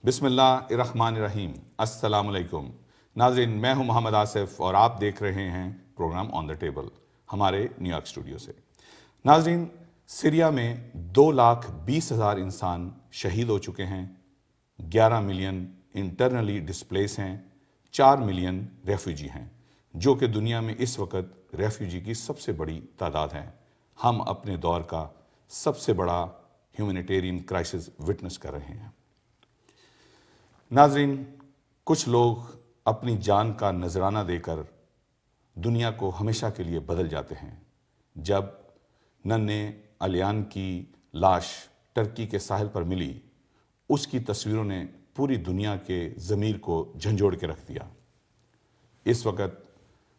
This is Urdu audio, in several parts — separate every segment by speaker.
Speaker 1: بسم اللہ الرحمن الرحیم۔ السلام علیکم ناظرین، میں ہوں محمد آصف اور آپ دیکھ رہے ہیں پروگرام آن دا ٹیبل ہمارے نیو یارک اسٹوڈیو سے۔ ناظرین، سیریا میں 2,20,000 انسان شہید ہو چکے ہیں، 11 ملین انٹرنلی ڈسپلیس ہیں، 4 ملین ریفیوجی ہیں، جو کہ دنیا میں اس وقت ریفیوجی کی سب سے بڑی تعداد ہے۔ ہم اپنے دور کا سب سے بڑا ہیومینیٹیرین کرائسس وٹنس کر رہے ہیں۔ ناظرین، کچھ لوگ اپنی جان کا نذرانہ دے کر دنیا کو ہمیشہ کے لیے بدل جاتے ہیں۔ جب ننھے الیان کی لاش ترکی کے ساحل پر ملی، اس کی تصویروں نے پوری دنیا کے ضمیر کو جھنجھوڑ کے رکھ دیا۔ اس وقت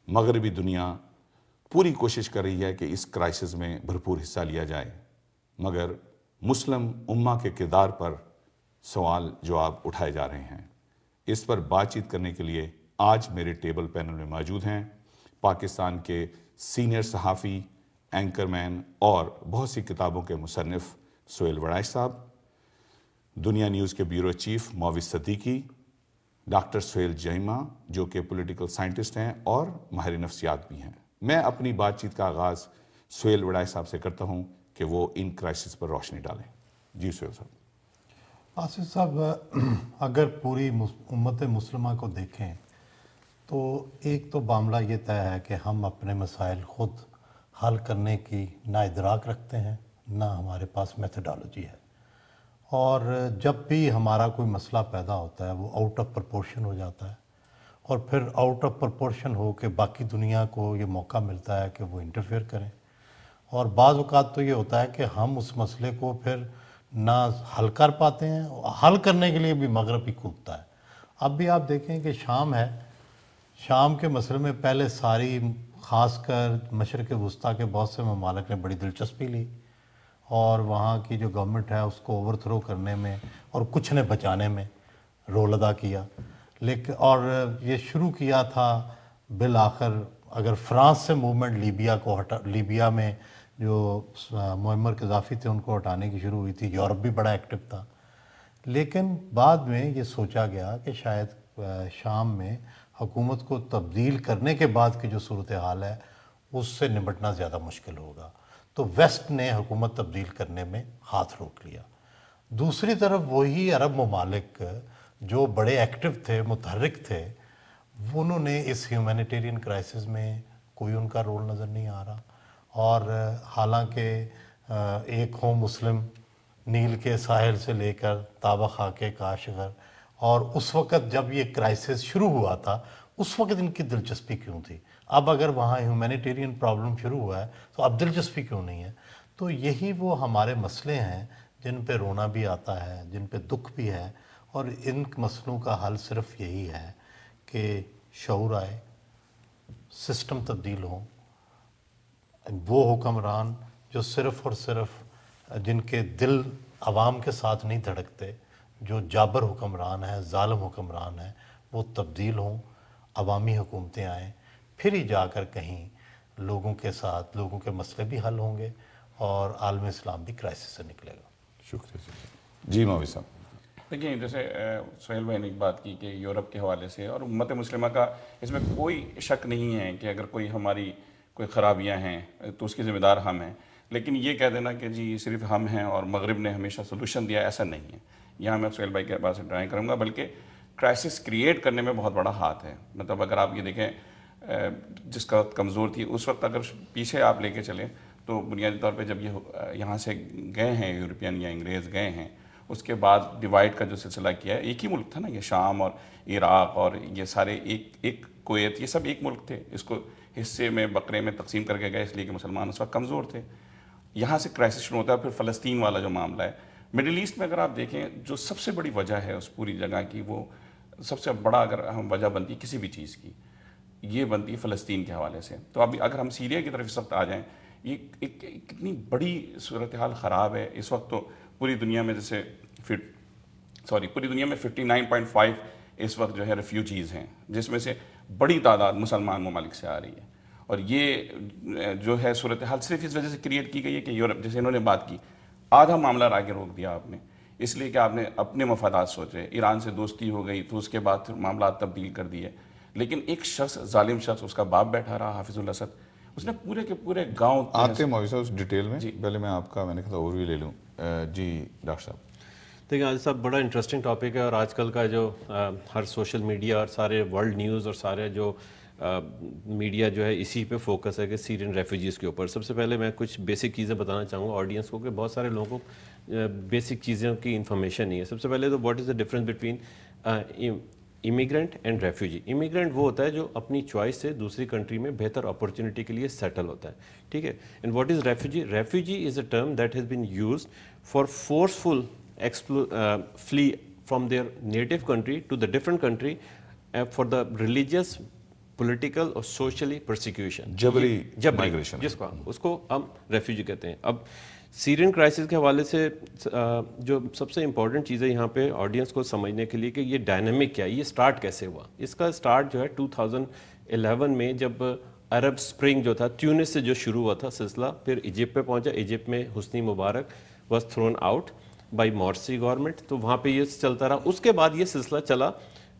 Speaker 1: مغربی دنیا پوری کوشش کر رہی ہے کہ اس کرائسس میں بھرپور حصہ لیا جائے، مگر مسلم امہ کے کردار پر سوال جواب اٹھائے جا رہے ہیں۔ اس پر بات چیت کرنے کے لیے آج میرے ٹیبل پینل میں موجود ہیں پاکستان کے سینئر صحافی، اینکر مین اور بہت سی کتابوں کے مصنف سہیل وڑائچ صاحب، دنیا نیوز کے بیورو چیف معاوض صدیقی، ڈاکٹر سہیل جیمہ جو کہ پولیٹیکل سائنٹسٹ ہیں اور ماہر نفسیات بھی ہیں۔ میں اپنی بات چیت کا آغاز سہیل وڑائچ صاحب سے کرتا ہوں کہ وہ ان کرائسس پر روشنی ڈالیں۔ جی سہیل صاحب۔
Speaker 2: آصف صاحب، اگر پوری امت مسلمہ کو دیکھیں تو ایک تو معاملہ یہ طے ہے کہ ہم اپنے مسائل خود حل کرنے کی نہ ادراک رکھتے ہیں، نہ ہمارے پاس میتھڈالوجی ہے، اور جب بھی ہمارا کوئی مسئلہ پیدا ہوتا ہے وہ آؤٹ آف پرپورشن ہو جاتا ہے، اور پھر آؤٹ آف پرپورشن ہو کے باقی دنیا کو یہ موقع ملتا ہے کہ وہ انٹرفیئر کریں، اور بعض اوقات تو یہ ہوتا ہے کہ ہم اس مسئلے کو پھر نہ حل کر پاتے ہیں، حل کرنے کے لیے بھی مغرب ہی کودتا ہے۔ اب بھی آپ دیکھیں کہ شام ہے، شام کے مسئلے میں پہلے ساری خاص کر مشرق وسطیٰ کے بہت سے ممالک نے بڑی دلچسپی لی اور وہاں کی جو گورنمنٹ ہے اس کو اوور تھرو کرنے میں اور کچھ نے بچانے میں رول ادا کیا، لیکن اور یہ شروع کیا تھا بالآخر، اگر فرانس سے موومنٹ لیبیا میں جو معمر قذافی تھے ان کو ہٹانے کی شروع ہوئی تھی، یورپ بھی بڑا ایکٹیو تھا، لیکن بعد میں یہ سوچا گیا کہ شاید شام میں حکومت کو تبدیل کرنے کے بعد کی جو صورتحال ہے اس سے نمٹنا زیادہ مشکل ہوگا، تو ویسٹ نے حکومت تبدیل کرنے میں ہاتھ روک لیا۔ دوسری طرف وہی عرب ممالک جو بڑے ایکٹیو تھے، متحرک تھے، انہوں نے اس ہیومینیٹیرین کرائسس میں کوئی ان کا رول نظر نہیں آ رہا، اور حالانکہ ایک ہوں مسلم نیل کے ساحل سے لے کر طابہ خاکے کاشغر، اور اس وقت جب یہ کرائسس شروع ہوا تھا اس وقت ان کی دلچسپی کیوں تھی؟ اب اگر وہاں ہیومینیٹیرین پرابلم شروع ہوا ہے تو اب دلچسپی کیوں نہیں ہے؟ تو یہی وہ ہمارے مسئلے ہیں جن پہ رونا بھی آتا ہے، جن پہ دکھ بھی ہے، اور ان مسئلوں کا حل صرف یہی ہے کہ شعور آئے، سسٹم تبدیل ہوں، وہ حکمران جو صرف اور صرف جن کے دل عوام کے ساتھ نہیں دھڑکتے، جو جابر حکمران ہیں، ظالم حکمران ہیں، وہ تبدیل ہوں، عوامی حکومتیں آئیں، پھر ہی جا کر کہیں لوگوں کے ساتھ لوگوں کے مسئلے بھی حل ہوں گے اور عالم اسلام بھی کرائسس سے نکلے گا۔
Speaker 1: شکریہ جی معاوض صاحب۔
Speaker 3: دیکھیں، جیسے سہیل بھائی نے ایک بات کی کہ یورپ کے حوالے سے اور امت مسلمہ کا اس میں کوئی شک نہیں ہے کہ اگر کوئی ہماری کوئی خرابیاں ہیں تو اس کی ذمہ دار ہم ہیں، لیکن یہ کہہ دینا کہ جی صرف ہم ہیں اور مغرب نے ہمیشہ سولوشن دیا، ایسا نہیں ہے۔ یہاں میں سہیل بھائی کے بات سے ٹرائی کروں گا، بلکہ کرائسس کریٹ کرنے میں بہت بڑا ہاتھ ہے۔ مطلب اگر آپ یہ دیکھیں جس کا وقت کمزور تھی اس وقت اگر پیچھے آپ لے کے چلیں تو بنیادی طور پہ جب یہ یہاں سے گئے ہیں یورپین یا انگریز گئے ہیں، اس کے بعد ڈیوائڈ کا جو سلسلہ کیا ہے، ایک ہی ملک تھا نا یہ، شام اور عراق اور یہ سارے ایک کویت، یہ سب ایک ملک تھے، اس کو حصے میں بکرے میں تقسیم کر کے گئے اس لیے کہ مسلمان اس وقت کمزور تھے۔ یہاں سے کرائسس شروع ہوتا ہے۔ پھر فلسطین والا جو معاملہ ہے، مڈل ایسٹ میں اگر آپ دیکھیں جو سب سے بڑی وجہ ہے اس پوری جگہ کی، وہ سب سے بڑا اگر ہم وجہ بنتی ہے کسی بھی چیز کی، یہ بنتی ہے فلسطین کے حوالے سے۔ تو اب اگر ہم سیریا کی طرف اس وقت آ جائیں، یہ ایک کتنی بڑی صورتحال خراب ہے اس وقت۔ تو پوری دنیا میں جیسے پوری دنیا میں 59.5 اس وقت جو ہے ریفیوجیز ہیں، جس میں سے بڑی تعداد مسلمان ممالک سے آ رہی ہے، اور یہ جو ہے صورتحال صرف اس وجہ سے کریٹ کی گئی ہے کہ یورپ، جیسے انہوں نے بات کی، آدھا معاملہ آگے روک دیا آپ نے۔ اس لیے کہ آپ نے اپنے مفادات سوچے. ایران سے دوستی ہو گئی تو اس کے بعد معاملات تبدیل کر دیے. لیکن ایک شخص, ظالم شخص, اس کا باپ بیٹھا رہا حافظ الاسد, اس نے پورے کے پورے گاؤں.
Speaker 1: آتے ہیں موسیٰ اس ڈیٹیل میں, پہلے میں آپ کا میں نے کہا اوور ویو لے لوں. جی ڈاکٹر صاحب.
Speaker 4: دیکھیں عادل صاحب بڑا انٹرسٹنگ ٹاپک ہے, اور آج کل کا جو ہر سوشل میڈیا اور سارے ورلڈ نیوز اور سارے جو میڈیا جو ہے اسی پہ فوکس ہے کہ سیرین ریفیوجیز کے اوپر. سب سے پہلے میں کچھ بیسک چیزیں بتانا چاہوں گا آڈینس کو, کہ بہت سارے لوگوں کو بیسک چیزوں کی انفارمیشن نہیں ہے. سب سے پہلے تو what is the difference between immigrant and refugee. Immigrant وہ ہوتا ہے جو اپنی چوائس سے دوسری کنٹری میں بہتر اپرچونٹی کے لیے سیٹل ہوتا ہے, ٹھیک ہے. And what is refugee? Refugee is a term that has been used for forceful flee from their native country to the different country for the religious, political or socially persecution.
Speaker 1: جبری
Speaker 4: migration جس کو اس کو ہم ریفیوجی کہتے ہیں. اب سیرین کرائسس کے حوالے سے جو سب سے امپورٹنٹ چیز ہے یہاں پہ آڈینس کو سمجھنے کے لیے کہ یہ ڈائنامک کیا ہے, یہ سٹارٹ کیسے ہوا. اس کا سٹارٹ جو ہے 2011 میں جب عرب سپرنگ جو تھا تیونس سے جو شروع ہوا تھا سلسلہ, پھر ایجپٹ پہ پہنچا. ایجپٹ میں Hosni Mubarak was thrown out by Morsi government, تو وہاں پہ یہ چلتا رہا. اس کے بعد یہ سلسلہ چلا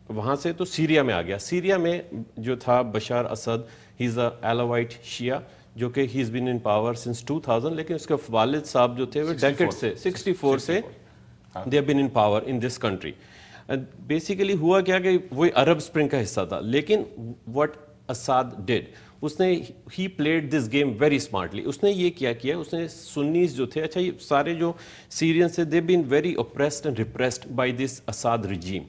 Speaker 4: وہاں سے تو سیریا میں آ گیا. سیریا میں جو تھا بشار اسد, ہی از اے ایلاوائٹ شیعہ جو کہ ہی از بین ان پاور سنس 2000, لیکن اس کے والد صاحب جو تھے وہ ڈیکیڈ سے 64 سے they have been in power in this country. Basically ہوا کیا کہ وہی عرب سپرنگ کا حصہ تھا. لیکن واٹ اساد ڈیڈ, اس نے ہی played this game very smartly. اس نے یہ کیا اس نے سنیز جو تھے, اچھا یہ سارے جو سیرین سے they been very oppressed and repressed by this Assad regime.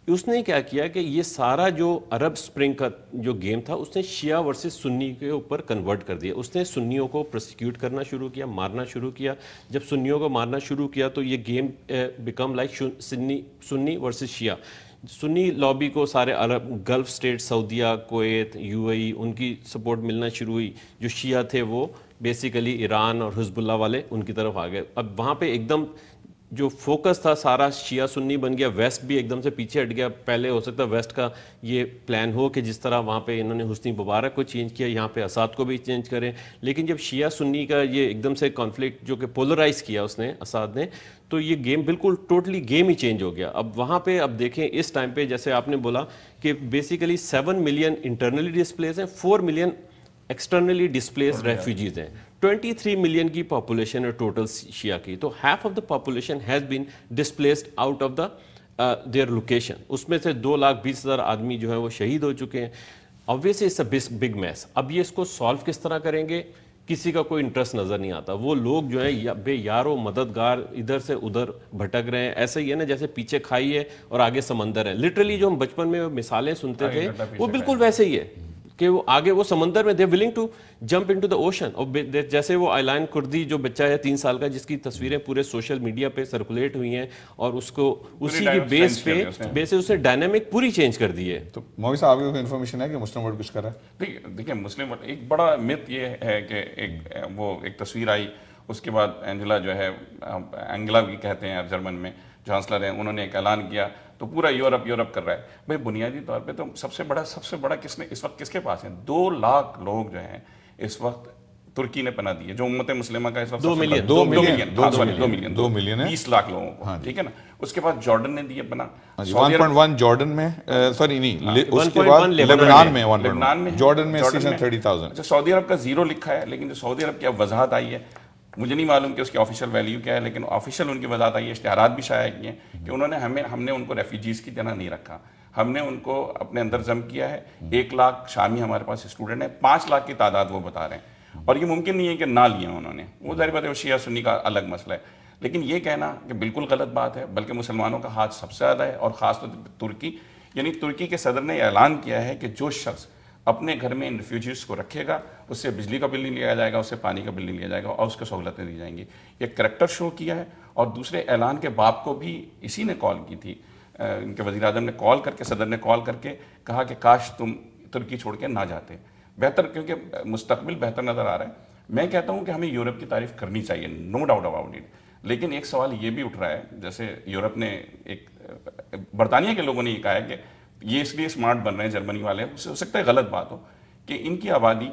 Speaker 4: اس نے کیا کہ یہ سارا جو عرب سپرنگ کا جو گیم تھا اس نے شیعہ ورسز سنی کے اوپر کنورٹ کر دیا. اس نے سنیوں کو پروسیکیوٹ کرنا شروع کیا, مارنا شروع کیا. جب سنیوں کو مارنا شروع کیا تو یہ game become like Sunni versus Shia. Sunni lobby کو سارے عرب گلف سٹیٹ, سعودیہ, کویت, یو اے ای, ان کی سپورٹ ملنا شروع ہوئی. جو شیعہ تھے وہ بیسیکلی ایران اور حزب اللہ والے ان کی طرف آ گئے. اب وہاں پہ ایک دم جو فوکس تھا سارا شیعہ سنی بن گیا. ویسٹ بھی ایک دم سے پیچھے ہٹ گیا. پہلے ہو سکتا ہے ویسٹ کا یہ پلان ہو کہ جس طرح وہاں پہ انہوں نے حسنی مبارک کو چینج کیا, یہاں پہ اساد کو بھی چینج کریں. لیکن جب شیعہ سنی کا یہ ایک دم سے کانفلکٹ جو کہ پولرائز کیا اس نے اساد نے, تو یہ گیم بالکل ٹوٹلی گیم ہی چینج ہو گیا. اب وہاں پہ اب دیکھیں اس ٹائم پہ جیسے آپ نے بولا کہ بیسیکلی 7 ملین انٹرنلی ڈسپلیس ہیں, 4 ملین ایکسٹرنلی ڈسپلیس ریفیوجیز ہیں. 23 ملین کی پاپولیشن ہے ٹوٹل شیعہ کی, تو half of the population has been displaced out of the their location. اس میں سے 2,20,000 آدمی جو ہیں وہ شہید ہو چکے ہیں. obviously it's a big mess. اب یہ اس کو سالو کس طرح کریں گے, کسی کا کوئی انٹرسٹ نظر نہیں آتا. وہ لوگ جو ہیں بے یار و مددگار ادھر سے ادھر بھٹک رہے ہیں. ایسا ہی ہے نا جیسے پیچھے کھائی ہے اور آگے سمندر ہے. لٹرلی جو ہم بچپن میں مثالیں سنتے تھے وہ بالکل ویسے ہی ہے کہ وہ آگے وہ سمندر میں they willing to jump into the ocean. اور جیسے وہ ایلان کردی جو بچہ ہے 3 سال کا جس کی تصویریں پورے سوشل میڈیا پہ سرکولیٹ ہوئی ہیں, اور اس کو اسی کی بیس پہ اس نے ڈائنامک پوری چینج کر دی ہے.
Speaker 1: تو مووی صاحب آپ کو انفارمیشن ہے کہ مسلم ورلڈ کچھ کر رہا ہے؟
Speaker 3: دیکھیں مسلم ورلڈ ایک بڑا مت یہ ہے کہ ایک تصویر آئی, اس کے بعد اینجلا جو ہے, اینگلا بھی کہتے ہیں جرمن میں, چانسلر ہیں, انہوں نے ایک اعلان کیا تو پورا یورپ کر رہا ہے. بھائی بنیادی طور پہ تو سب سے بڑا کس نے اس وقت کس کے پاس ہیں؟ 2 لاکھ لوگ جو ہیں اس وقت ترکی نے پناہ دی ہے. جو امت مسلمہ کا اس وقت
Speaker 4: 2 ملین
Speaker 3: 2 ملین 20 لاکھ لوگوں کو, ٹھیک ہے نا. اس کے بعد جارڈن نے دی ہے پناہ,
Speaker 1: 1.1 جارڈن میں, سوری نہیں, اس کے بعد لبنان میں 1.1, جارڈن میں 30,000.
Speaker 3: اچھا سعودی عرب کا 0 لکھا ہے, لیکن جو سعودی عرب کی اب وضاحت آئی ہے, مجھے نہیں معلوم کہ اس کی آفیشیل ویلیو کیا ہے, لیکن آفیشیل ان کی وضاحت آئی ہے, اشتہارات بھی شائع کیے ہیں کہ انہوں نے ہم نے ان کو ریفیوجیز کی طرح نہیں رکھا, ہم نے ان کو اپنے اندر ضم کیا ہے. 1 لاکھ شامی ہمارے پاس اسٹوڈنٹ ہیں, 5 لاکھ کی تعداد وہ بتا رہے ہیں, اور یہ ممکن نہیں ہے کہ نہ لیا انہوں نے. وہ ظاہر بات ہے شیعہ سنی کا الگ مسئلہ ہے, لیکن یہ کہنا کہ بالکل غلط بات ہے. بلکہ مسلمانوں کا ہاتھ سب سے زیادہ ہے, اور خاص طور پر ترکی, یعنی ترکی کے صدر نے اعلان کیا ہے کہ جو شخص اپنے گھر میں ان ریفیوجیز کو رکھے گا اس سے بجلی کا بل نہیں لیا جائے گا, اس سے پانی کا بل نہیں لیا جائے گا, اور اس کو سہولتیں دی جائیں گی. یہ کریکٹر شو کیا ہے. اور دوسرے اعلان کے باپ کو بھی اسی نے کال کی تھی, ان کے وزیر اعظم نے کال کر کے, صدر نے کال کر کے کہا کہ کاش تم ترکی چھوڑ کے نہ جاتے, بہتر, کیونکہ مستقبل بہتر نظر آ رہا ہے. میں کہتا ہوں کہ ہمیں یورپ کی تعریف کرنی چاہیے, نو ڈاؤٹ اباؤٹ اٹ. لیکن ایک سوال یہ بھی اٹھ رہا ہے, جیسے یورپ نے ایک برطانیہ کے لوگوں نے یہ کہا ہے کہ یہ اس لیے اسمارٹ بن رہے ہیں جرمنی والے, اس سے ہو سکتا ہے غلط بات ہو, کہ ان کی آبادی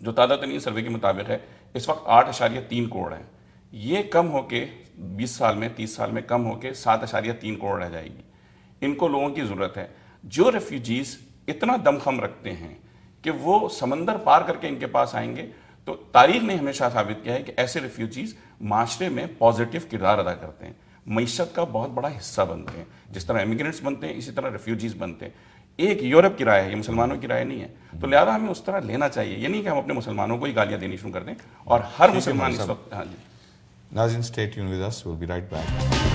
Speaker 3: جو تازہ ترین سروے کے مطابق ہے اس وقت 8.3 کروڑ ہے. یہ کم ہو کے 20 سال میں 30 سال میں کم ہو کے 7.3 کروڑ رہ جائے گی. ان کو لوگوں کی ضرورت ہے. جو ریفیوجیز اتنا دمخم رکھتے ہیں کہ وہ سمندر پار کر کے ان کے پاس آئیں گے, تو تاریخ نے ہمیشہ ثابت کیا ہے کہ ایسے ریفیوجیز معاشرے میں پازیٹیو کردار ادا کرتے ہیں, معیشت کا بہت بڑا حصہ بنتے ہیں. جس طرح امیگرینٹس بنتے ہیں اسی طرح ریفیوجیز بنتے ہیں. ایک یورپ کی رائے ہے, یہ مسلمانوں کی رائے نہیں ہے, تو لہٰذا ہمیں اس طرح لینا چاہیے. یہ نہیں کہ ہم اپنے مسلمانوں کو ہی گالیاں دینی شروع کر دیں, اور ہر مسلمان اس وقت. ہاں جی
Speaker 1: ناظرین, stay tuned with us, we'll be right back.